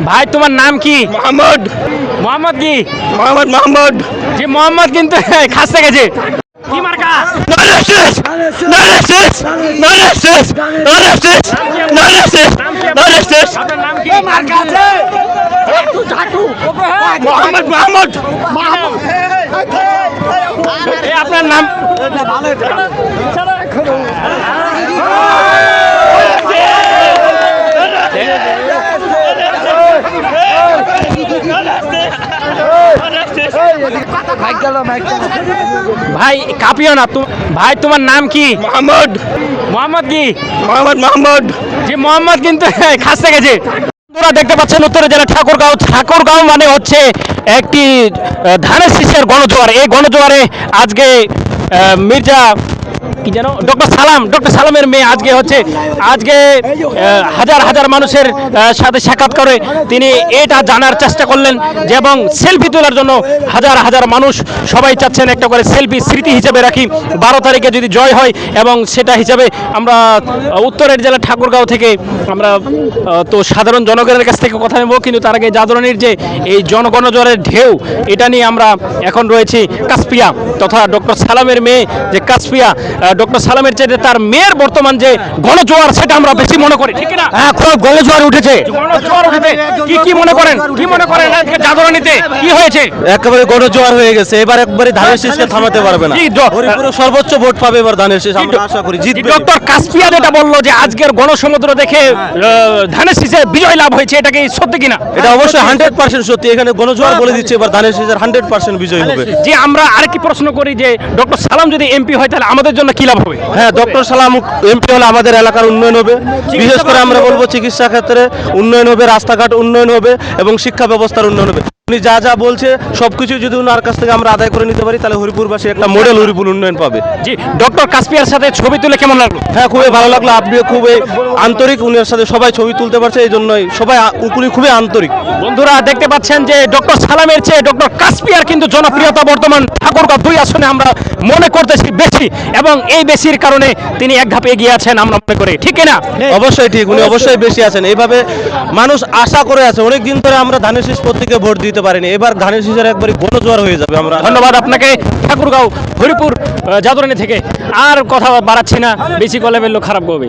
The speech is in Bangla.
ভাই তোমার নাম কি? মোহাম্মদ মোহাম্মদ কি? মোহাম্মদ জি মোহাম্মদ কিন্তু খাসতে গেছে। কি মার্কা? আপনার নাম কি? মোহাম্মদ আপনার নাম? ভাই কাঁপিও না। ভাই তোমার নাম কি? মোহাম্মদ মোহাম্মদ কি? মোহাম্মদ জি মোহাম্মদ কিন্তু খাসতে গেছে। তোরা দেখতে পাচ্ছেন উত্তরে জেলা ঠাকুরগাঁও মানে হচ্ছে একটি ধানের শীষের গণজোয়ার। এই গণজোয়ারে আজকে মির্জা কি যেন ডক্টর সালামের মেয়ে আজকে হাজার হাজার মানুষের সাথে সাক্ষাৎ করে তিনি এটা জানার চেষ্টা করলেন যে এবং সেলফি তোলার জন্য হাজার হাজার মানুষ সবাই চাচ্ছেন একটা করে সেলফি স্মৃতি হিসেবে রাখি 12 তারিখে যদি জয় হয় এবং সেটা হিসাবে আমরা উত্তরের জেলা ঠাকুরগাঁও থেকে আমরা তো সাধারণ জনগণের কাছ থেকে কথা নেব, কিন্তু তার আগে জাদরানির যে এই জনগণজোয়ারের ঢেউ এটা নিয়ে আমরা এখন রয়েছি কাসপিয়া তথা ডক্টর সালামের মেয়ে যে কাসপিয়া ডক্টর সালামের চেয়ে তার মেয়ের বর্তমান যে গণজোয়ার সেটা আমরা বেশি মনে করি, ঠিক না? হ্যাঁ, খুব গণজোয়ার উঠেছে। কি মনে করেন আজকে জাদরানিতে কি হয়েছে? একেবারে গণজোয়ার হয়ে গেছে। এবার একবারে ধানের শীষকে থামাতে পারবে না। হরিপুরে সর্বোচ্চ ভোট পাবে এবার ধানের শীষ, আমরা আশা করি জিতবে। ডক্টর কাসপিয়া যেটা বললো যে আজকের গণসমুদ্র দেখে ধানের শীষে বিজয় লাভ হয়েছে, এটা কি সত্যি কিনা? এটা অবশ্যই 100% সত্যি। এখানে গণজোয়ার বলে দিচ্ছে এবার ধানের শীষের 100% বিজয় হবে। যে আমরা আরেকটি প্রশ্ন করি যে ডক্টর সালাম যদি এমপি হয় তাহলে আমাদের জন্য কি লাভ হবে? হ্যাঁ, ডক্টর সালাম এমপি হলে আমাদের এলাকার উন্নয়ন হবে। বিশেষ করে আমরা বলবো চিকিৎসা ক্ষেত্রে উন্নয়ন হবে, রাস্তাঘাট উন্নয়ন হবে এবং শিক্ষা ব্যবস্থার উন্নয়ন হবে। উনি যা যা বলছে সবকিছু যদি ওনার কাছ থেকে আমরা আদায় করে নিতে পারি তাহলে হরিপুরবাসী একটা মডেল হরিপুর উন্নয়ন পাবে। জি, ডক্টর কাসপিয়ার সাথে ছবি তুলে কেমন লাগলো? হ্যাঁ, খুবই ভালো লাগলো। আপনিও খুবই আন্তরিক, উনার সাথে সবাই ছবি তুলতে পারছে, এই জন্যই সবাই উনি খুবই আন্তরিক। বন্ধুরা দেখতে পাচ্ছেন যে ডক্টর সালামের চেয়ে ডক্টর কাসপিয়ার কিন্তু জনপ্রিয়তা বর্তমান ঠাকুরগাঁও 2 আসনে আমরা মনে করতেছি বেশি, এবং এই বেশির কারণে তিনি এক ধাপ এগিয়ে আছেন আমরা মনে করি, ঠিক না? অবশ্যই ঠিক, উনি অবশ্যই বেশি আছেন। এইভাবে মানুষ আশা করে আছে অনেকদিন ধরে আমরা ধানের শীষ প্রতীকে ভোট দিতে পারিনি, এবার ধানের শীষের একবারই গণজোয়ার হয়ে যাবে। আমরা ধন্যবাদ আপনাকে ঠাকুরগাঁও হরিপুর জাদরানি থেকে। আর কথা বাড়াচ্ছি না, বেশি কলে বেললো খারাপ করবে।